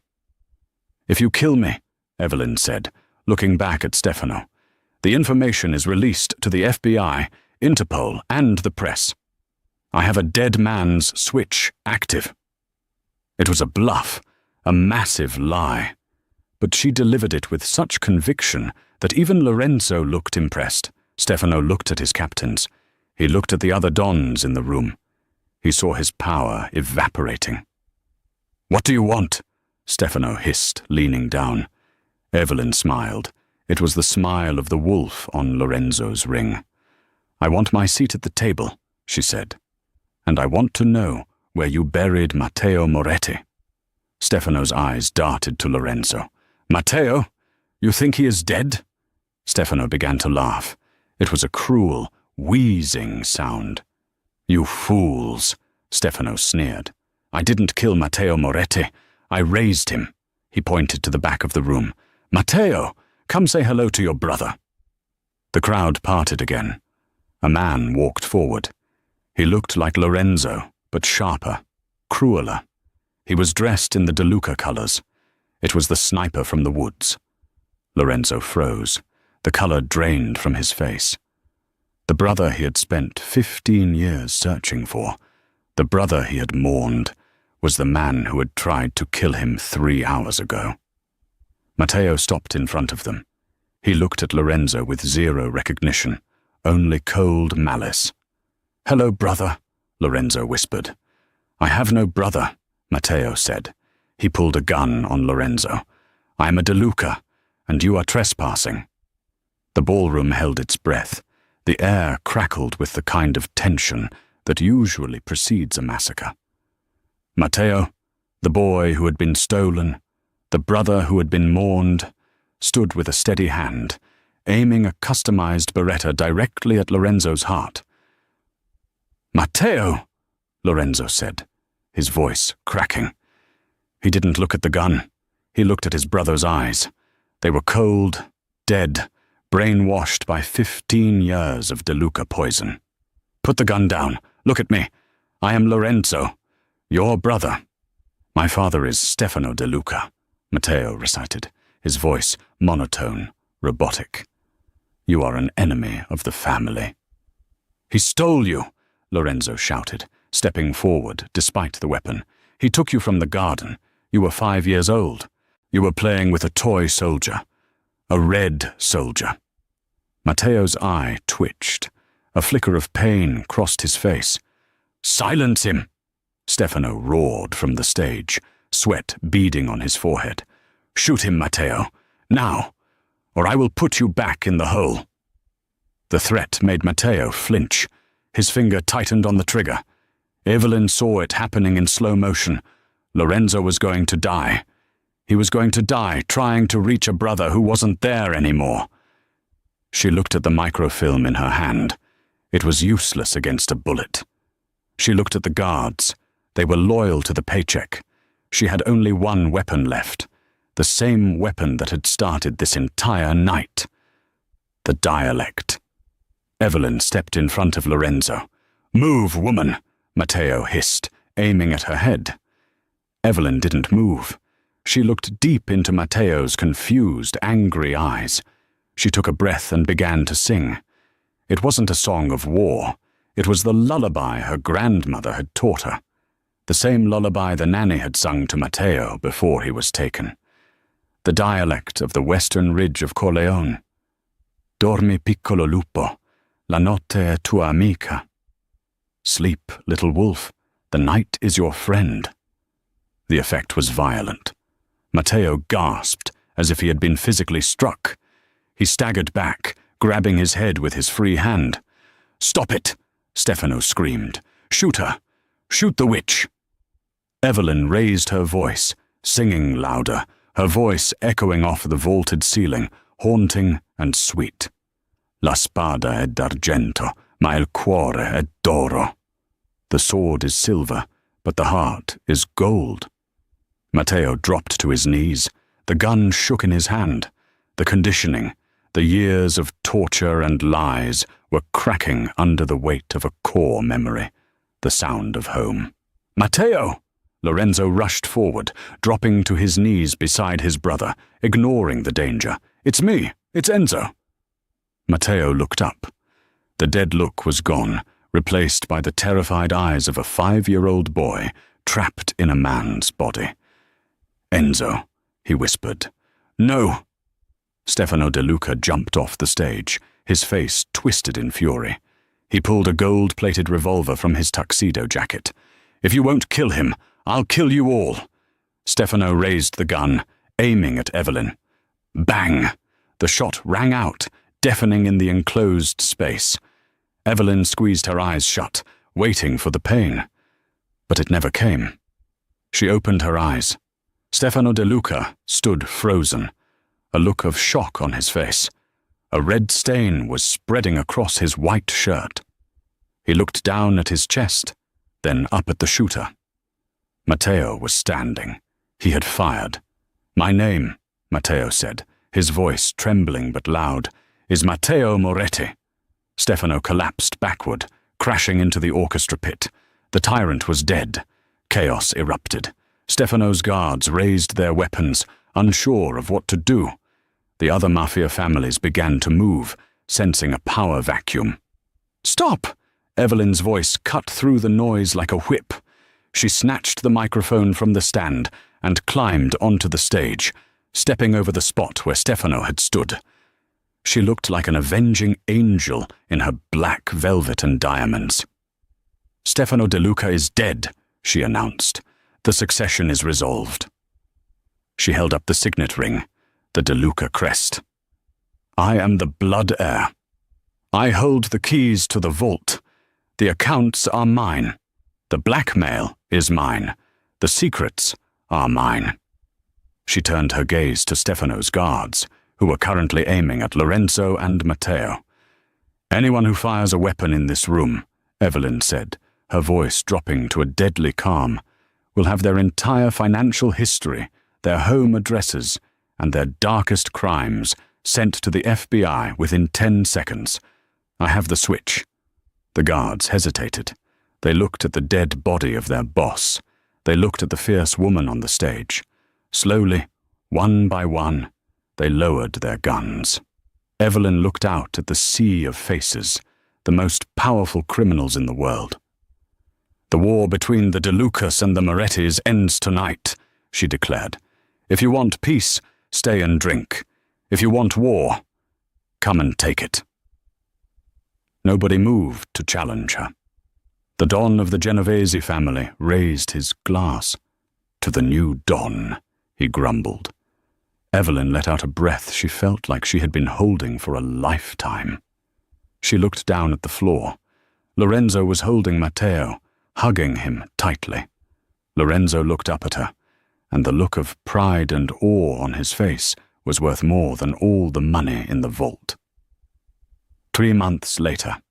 [SPEAKER 1] "If you kill me," Evelyn said, looking back at Stefano, "the information is released to the FBI, Interpol, and the press. I have a dead man's switch active." It was a bluff, a massive lie. But she delivered it with such conviction that even Lorenzo looked impressed. Stefano looked at his captains. He looked at the other dons in the room. He saw his power evaporating. "What do you want?" Stefano hissed, leaning down. Evelyn smiled. It was the smile of the wolf on Lorenzo's ring. "I want my seat at the table," she said. "And I want to know where you buried Matteo Moretti." Stefano's eyes darted to Lorenzo. "Matteo? You think he is dead?" Stefano began to laugh. It was a cruel, wheezing sound. "You fools," Stefano sneered. "I didn't kill Matteo Moretti. I raised him." He pointed to the back of the room. "Matteo, come say hello to your brother." The crowd parted again. A man walked forward. He looked like Lorenzo, but sharper, crueler. He was dressed in the De Luca colors. It was the sniper from the woods. Lorenzo froze. The color drained from his face. The brother he had spent 15 years searching for, the brother he had mourned, was the man who had tried to kill him 3 hours ago. Matteo stopped in front of them. He looked at Lorenzo with zero recognition, only cold malice. "Hello, brother," Lorenzo whispered. "I have no brother," Matteo said. He pulled a gun on Lorenzo. "I am a De Luca, and you are trespassing." The ballroom held its breath. The air crackled with the kind of tension that usually precedes a massacre. Matteo, the boy who had been stolen, the brother who had been mourned, stood with a steady hand, aiming a customized Beretta directly at Lorenzo's heart. "Matteo," Lorenzo said, his voice cracking. He didn't look at the gun. He looked at his brother's eyes. They were cold, dead, brainwashed by 15 years of De Luca poison. "Put the gun down. Look at me. I am Lorenzo, your brother." "My father is Stefano De Luca," Matteo recited, his voice monotone, robotic. "You are an enemy of the family." "He stole you," Lorenzo shouted, stepping forward despite the weapon. "He took you from the garden. You were 5 years old. You were playing with a toy soldier, a red soldier." Matteo's eye twitched. A flicker of pain crossed his face. "Silence him!" Stefano roared from the stage, sweat beading on his forehead. "Shoot him, Matteo, now, or I will put you back in the hole." The threat made Matteo flinch. His finger tightened on the trigger. Evelyn saw it happening in slow motion. Lorenzo was going to die. He was going to die trying to reach a brother who wasn't there anymore. She looked at the microfilm in her hand. It was useless against a bullet. She looked at the guards. They were loyal to the paycheck. She had only one weapon left, the same weapon that had started this entire night. The dialect. Evelyn stepped in front of Lorenzo. "Move, woman," Matteo hissed, aiming at her head. Evelyn didn't move. She looked deep into Matteo's confused, angry eyes. She took a breath and began to sing. It wasn't a song of war. It was the lullaby her grandmother had taught her. The same lullaby the nanny had sung to Matteo before he was taken. The dialect of the western ridge of Corleone. "Dormi piccolo lupo, la notte è tua amica." "Sleep, little wolf, the night is your friend." The effect was violent. Matteo gasped as if he had been physically struck. He staggered back, grabbing his head with his free hand. "Stop it!" Stefano screamed. "Shoot her! Shoot the witch!" Evelyn raised her voice, singing louder, her voice echoing off the vaulted ceiling, haunting and sweet. "La spada è d'argento, ma il cuore è d'oro." The sword is silver, but the heart is gold. Matteo dropped to his knees. The gun shook in his hand. The conditioning, the years of torture and lies were cracking under the weight of a core memory, the sound of home. "Matteo!" Lorenzo rushed forward, dropping to his knees beside his brother, ignoring the danger. "It's me! It's Enzo!" Matteo looked up. The dead look was gone, replaced by the terrified eyes of a 5-year-old boy trapped in a man's body. "Enzo," he whispered. "No!" Stefano De Luca jumped off the stage, his face twisted in fury. He pulled a gold-plated revolver from his tuxedo jacket. "If you won't kill him, I'll kill you all." Stefano raised the gun, aiming at Evelyn. Bang! The shot rang out, deafening in the enclosed space. Evelyn squeezed her eyes shut, waiting for the pain. But it never came. She opened her eyes. Stefano De Luca stood frozen, a look of shock on his face. A red stain was spreading across his white shirt. He looked down at his chest, then up at the shooter. Matteo was standing. He had fired. "My name," Matteo said, his voice trembling but loud, "is Matteo Moretti." Stefano collapsed backward, crashing into the orchestra pit. The tyrant was dead. Chaos erupted. Stefano's guards raised their weapons, unsure of what to do. The other mafia families began to move, sensing a power vacuum. "Stop!" Evelyn's voice cut through the noise like a whip. She snatched the microphone from the stand and climbed onto the stage, stepping over the spot where Stefano had stood. She looked like an avenging angel in her black velvet and diamonds. "Stefano De Luca is dead," she announced. "The succession is resolved." She held up the signet ring, the De Luca crest. "I am the blood heir. I hold the keys to the vault. The accounts are mine. The blackmail is mine. The secrets are mine." She turned her gaze to Stefano's guards, who were currently aiming at Lorenzo and Matteo. "Anyone who fires a weapon in this room," Evelyn said, her voice dropping to a deadly calm, "will have their entire financial history, their home addresses, and their darkest crimes sent to the FBI within 10 seconds. I have the switch." The guards hesitated. They looked at the dead body of their boss. They looked at the fierce woman on the stage. Slowly, one by one, they lowered their guns. Evelyn looked out at the sea of faces, the most powerful criminals in the world. "The war between the De Lucas and the Morettis ends tonight," she declared. "If you want peace, stay and drink. If you want war, come and take it." Nobody moved to challenge her. The Don of the Genovese family raised his glass. "To the new Don," he grumbled. Evelyn let out a breath she felt like she had been holding for a lifetime. She looked down at the floor. Lorenzo was holding Matteo, hugging him tightly. Lorenzo looked up at her, and the look of pride and awe on his face was worth more than all the money in the vault. 3 months later,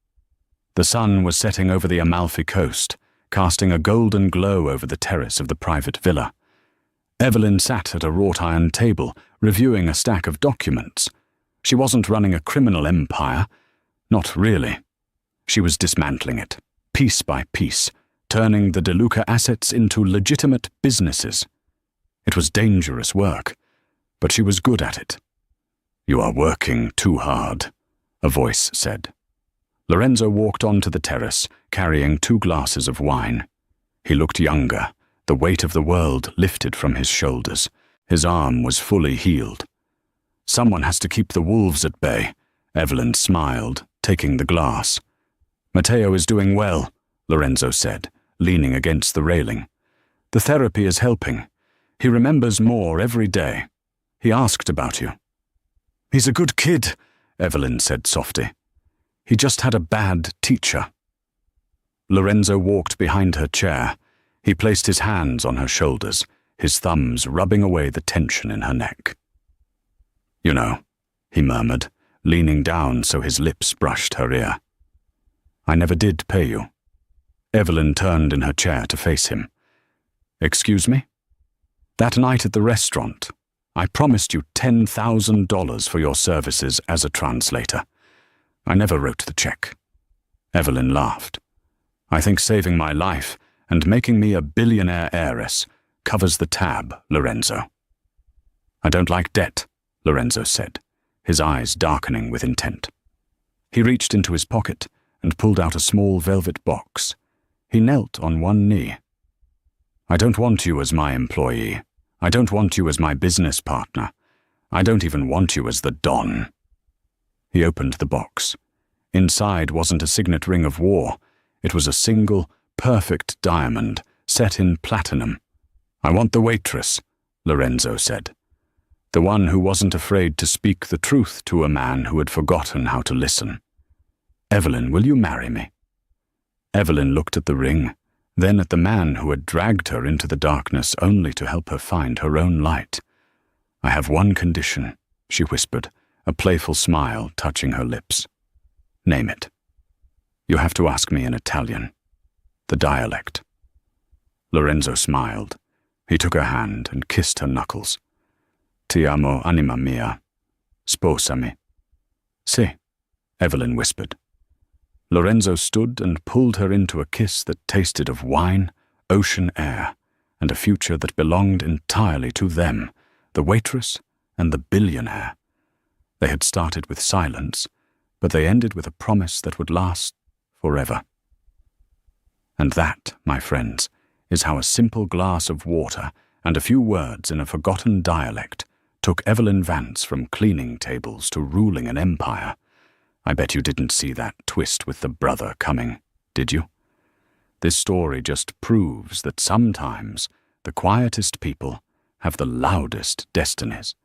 [SPEAKER 1] the sun was setting over the Amalfi coast, casting a golden glow over the terrace of the private villa. Evelyn sat at a wrought-iron table, reviewing a stack of documents. She wasn't running a criminal empire. Not really. She was dismantling it, piece by piece, turning the De Luca assets into legitimate businesses. It was dangerous work, but she was good at it. "You are working too hard," a voice said. Lorenzo walked onto the terrace, carrying 2 glasses of wine. He looked younger, the weight of the world lifted from his shoulders. His arm was fully healed. "Someone has to keep the wolves at bay," Evelyn smiled, taking the glass. "Matteo is doing well," Lorenzo said, leaning against the railing. "The therapy is helping. He remembers more every day. He asked about you." "He's a good kid," Evelyn said softly. "He just had a bad teacher." Lorenzo walked behind her chair. He placed his hands on her shoulders, his thumbs rubbing away the tension in her neck. "You know," he murmured, leaning down so his lips brushed her ear. "I never did pay you." Evelyn turned in her chair to face him. "Excuse me?" "That night at the restaurant, I promised you $10,000 for your services as a translator. I never wrote the check." Evelyn laughed. "I think saving my life and making me a billionaire heiress covers the tab, Lorenzo." "I don't like debt," Lorenzo said, his eyes darkening with intent. He reached into his pocket and pulled out a small velvet box. He knelt on one knee. "I don't want you as my employee. I don't want you as my business partner. I don't even want you as the Don." He opened the box. Inside wasn't a signet ring of war. It was a single, perfect diamond, set in platinum. "I want the waitress," Lorenzo said. The one who wasn't afraid to speak the truth to a man who had forgotten how to listen. "Evelyn, will you marry me?" Evelyn looked at the ring, then at the man who had dragged her into the darkness only to help her find her own light. "I have one condition," she whispered, a playful smile touching her lips. "Name it." "You have to ask me in Italian. The dialect." Lorenzo smiled. He took her hand and kissed her knuckles. "Ti amo, anima mia. Sposami." "Sì," Evelyn whispered. Lorenzo stood and pulled her into a kiss that tasted of wine, ocean air, and a future that belonged entirely to them, the waitress and the billionaire. They had started with silence, but they ended with a promise that would last forever. And that, my friends, is how a simple glass of water and a few words in a forgotten dialect took Evelyn Vance from cleaning tables to ruling an empire. I bet you didn't see that twist with the brother coming, did you? This story just proves that sometimes the quietest people have the loudest destinies.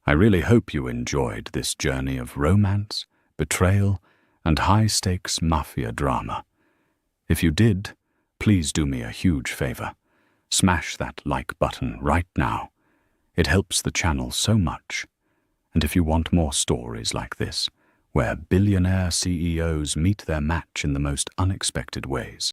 [SPEAKER 1] I really hope you enjoyed this journey of romance, betrayal, and high-stakes mafia drama. If you did, please do me a huge favor. Smash that like button right now. It helps the channel so much. And if you want more stories like this, where billionaire CEOs meet their match in the most unexpected ways,